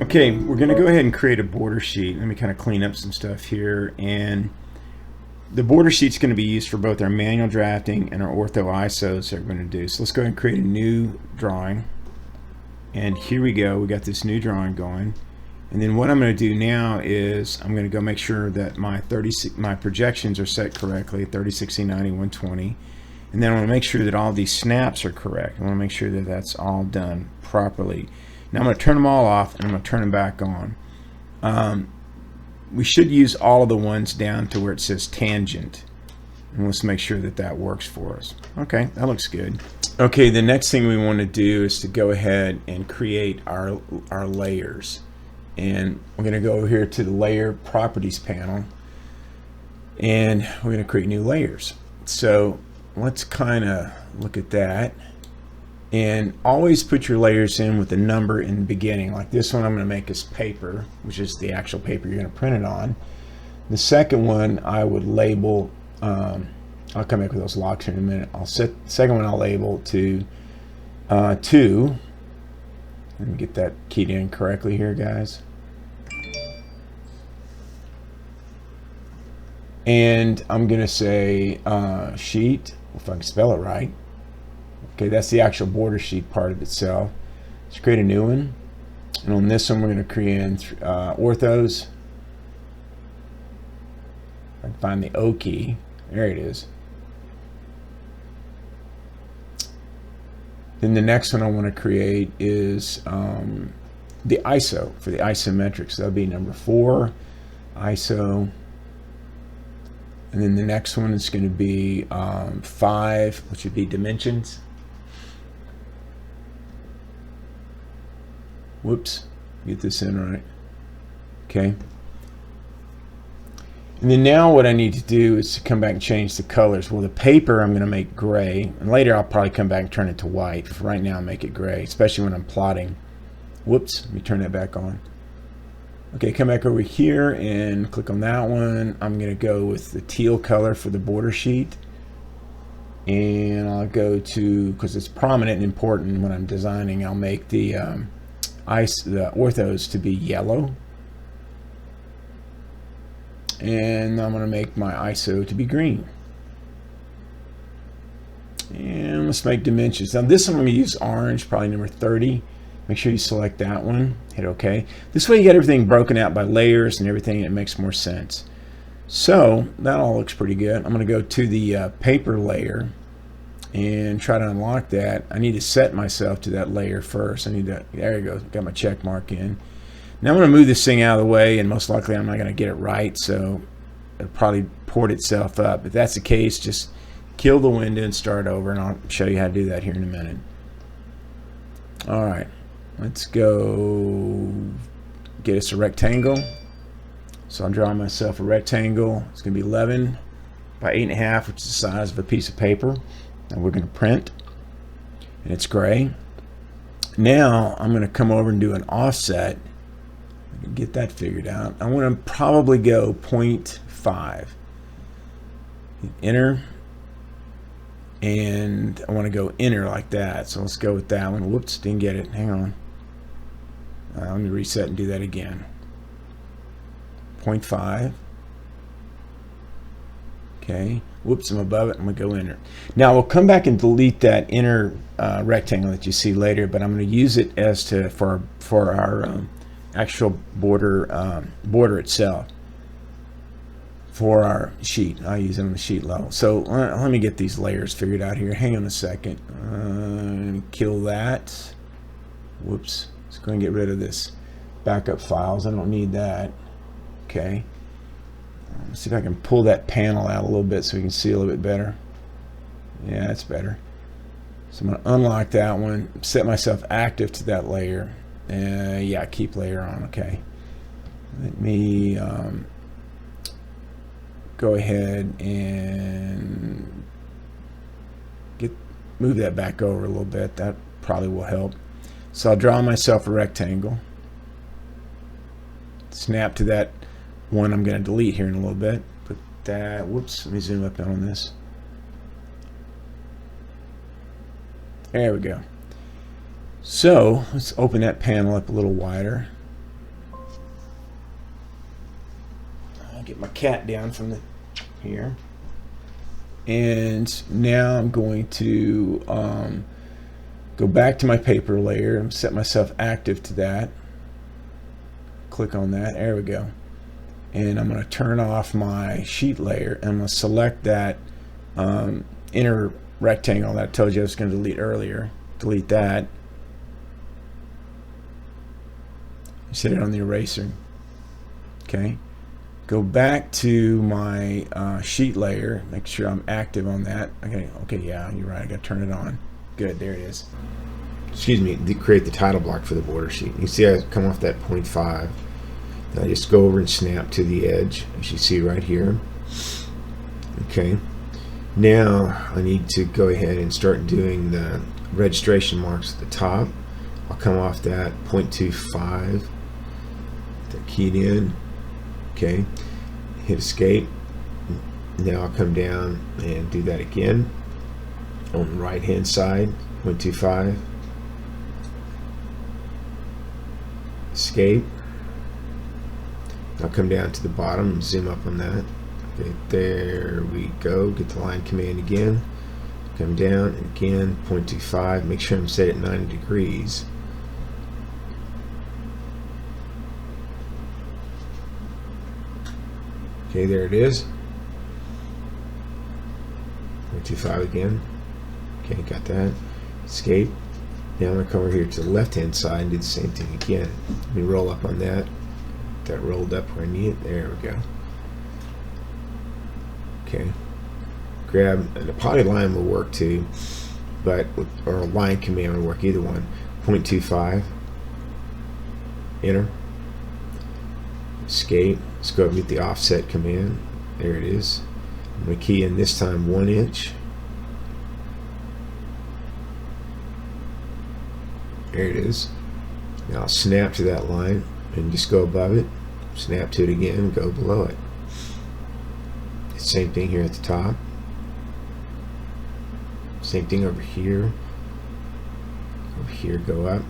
Okay, we're going to go ahead and create a border sheet. Let me kind of clean up some stuff here. And the border sheet's going to be used for both our manual drafting and our ortho ISOs that we're going to do. So let's go ahead and create a new drawing. And here we go. We got this new drawing going. And then what I'm going to do now is I'm going to go make sure that my projections are set correctly, 30, 60, 90, 120. And then I want to make sure that all these snaps are correct. I want to make sure that that's all done properly. Now I'm going to turn them all off and I'm going to turn them back on. We should use all of the ones down to where it says tangent. And let's make sure that that works for us. Okay, that looks good. Okay, the next thing we want to do is to go ahead and create our layers. And we're going to go over here to the layer properties panel and we're going to create new layers. So let's kind of look at that. And always put your layers in with a number in the beginning. Like this one I'm going to make as paper, which is the actual paper you're going to print it on. The second one I would label, I'll come back with those locks here in a minute. I'll set the second one I'll label to 2. Let me get that keyed in correctly here, guys. And I'm going to say sheet, if I can spell it right. Okay, that's the actual border sheet part of itself. Let's create a new one. And on this one, we're going to create orthos. I can find the O key. There it is. Then the next one I want to create is the ISO for the isometric. So that'll be number 4, ISO. And then the next one is going to be 5, which would be dimensions. Whoops, get this in right. Okay. And then now what I need to do is to come back and change the colors. Well, the paper I'm going to make gray, and later I'll probably come back and turn it to white. For right now, I'll make it gray, especially when I'm plotting. Whoops, let me turn that back on. Okay, come back over here and click on that one. I'm going to go with the teal color for the border sheet. And I'll go to, because it's prominent and important when I'm designing, I'll make the orthos to be yellow. And I'm going to make my ISO to be green. And let's make dimensions. Now this one I'm going to use orange, probably number 30. Make sure you select that one, hit OK. This way you get everything broken out by layers and everything, and it makes more sense. So that all looks pretty good. I'm going to go to the paper layer and try to unlock that. I need to set myself to that layer first. I need to, there you go, got my check mark in. Now I'm going to move this thing out of the way, and most likely I'm not going to get it right, so it'll probably port itself up. If that's the case, just kill the window and start over, and I'll show you how to do that here in a minute. Alright, let's go get us a rectangle. So I'll draw myself a rectangle. It's going to be 11 by 8.5, which is the size of a piece of paper. And we're going to print, and it's gray. Now I'm going to come over and do an offset. I can get that figured out. I want to probably go 0.5. Enter, and I want to go enter like that. So let's go with that one. Whoops, didn't get it. Hang on. Let me reset and do that again. 0.5. Okay. Whoops, I'm above it. I'm going to go enter. Now we'll come back and delete that inner rectangle that you see later, but I'm going to use it as to for our actual border itself for our sheet. I'll use it on the sheet level. So let me get these layers figured out here. Hang on a second. Kill that. Whoops. Let's go and get rid of this backup files. I don't need that. Okay. Let's see if I can pull that panel out a little bit so we can see a little bit better. Yeah, that's better. So I'm going to unlock that one, set myself active to that layer. Yeah, keep layer on. Okay. Let me go ahead and move that back over a little bit. That probably will help. So I'll draw myself a rectangle. Snap to that one I'm going to delete here in a little bit. Put that, whoops, let me zoom up on this. There we go. So let's open that panel up a little wider. get my cat down from the here. And now I'm going to go back to my paper layer and set myself active to that. Click on that. There we go. And I'm going to turn off my sheet layer, and I'm going to select that inner rectangle that I told you I was going to delete earlier. Delete that. Set it on the eraser. Okay. Go back to my sheet layer. Make sure I'm active on that. Okay, yeah, you're right. I got to turn it on. Good, there it is. Excuse me, to create the title block for the border sheet. You see I come off that 0.5. I just go over and snap to the edge, as you see right here. Okay. Now I need to go ahead and start doing the registration marks at the top. I'll come off that 0.25. That keyed in. Okay. Hit escape. Now I'll come down and do that again on the right hand side. 0.25. Escape. I'll come down to the bottom and zoom up on that. Okay, there we go. Get the line command again. Come down and again 0.25. Make sure I'm set at 90 degrees. Okay, there it is. 0.25 again. Okay, got that. Escape. Now I'm going to come over here to the left hand side and do the same thing again. Let me roll up on that. That rolled up where I need it. There we go. Okay. Grab, and the polyline will work too, but or a line command will work, either one. 0.25. Enter. Escape. Let's go and get the offset command. There it is. I'm going to key in this time 1 inch. There it is. Now I'll snap to that line and just go above it. Snap to it again and go below it. Same thing here at the top. Same thing over here. Over here, go up.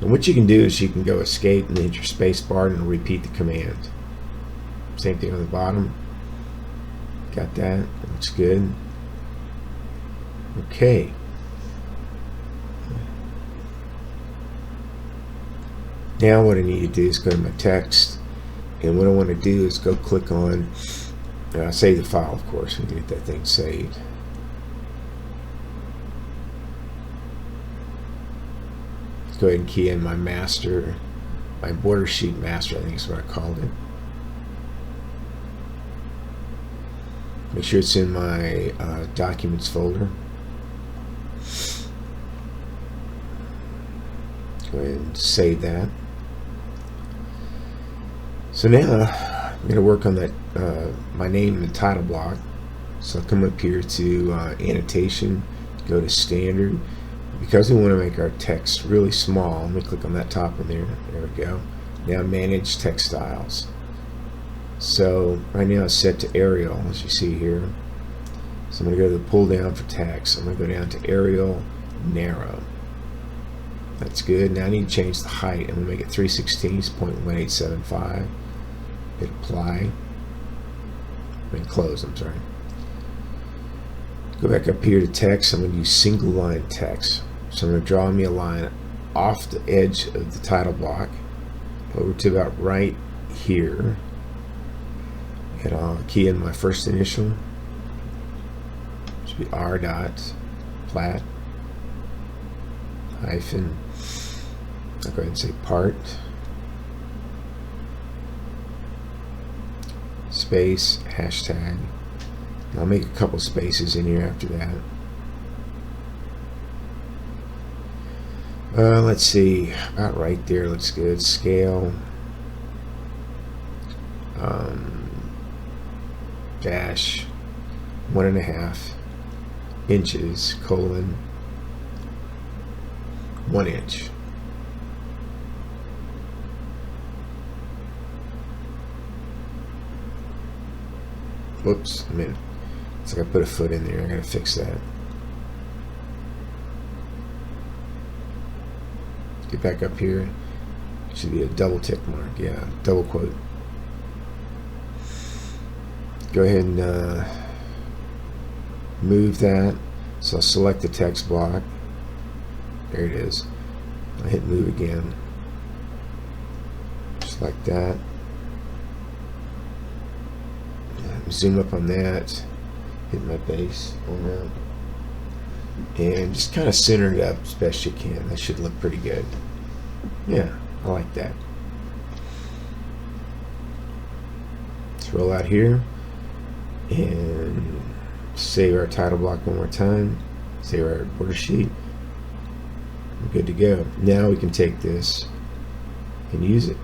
And what you can do is you can go escape and hit your space bar and repeat the command. Same thing on the bottom. Got that. That looks good. Okay. Now what I need to do is go to my text, and what I want to do is go click on save the file, of course, and get that thing saved. Let's go ahead and key in my master, my border sheet master, I think is what I called it. Make sure it's in my documents folder. Go ahead and save that. So now I'm going to work on that my name in the title block. So I'll come up here to annotation, go to standard. Because we want to make our text really small, let me click on that top one there. There we go. Now manage text styles. So right now it's set to Arial, as you see here. So I'm going to go to the pull down for text. I'm going to go down to Arial narrow. That's good. Now I need to change the height. I'm going to make it 3/16, 0.1875. Hit apply. Close, I'm sorry. Go back up here to text. I'm going to use single line text. So I'm going to draw me a line off the edge of the title block over to about right here. And I'll key in my first initial. Should be R dot plat hyphen. I'll go ahead and say part space hashtag. I'll make a couple spaces in here after that. Let's see, about right there looks good. Scale dash 1.5 inches colon 1 inch. Whoops, a minute. It's like I put a foot in there. I gotta fix that. Get back up here. Should be a double tick mark. Yeah, double quote. go ahead and move that. So I'll select the text block. There it is. I'll hit move again. Just like that. Zoom up on that. Hit my base on that. And just kind of center it up as best you can. That should look pretty good. Yeah, I like that. Let's roll out here and save our title block one more time. Save our border sheet. We're good to go. Now we can take this and use it.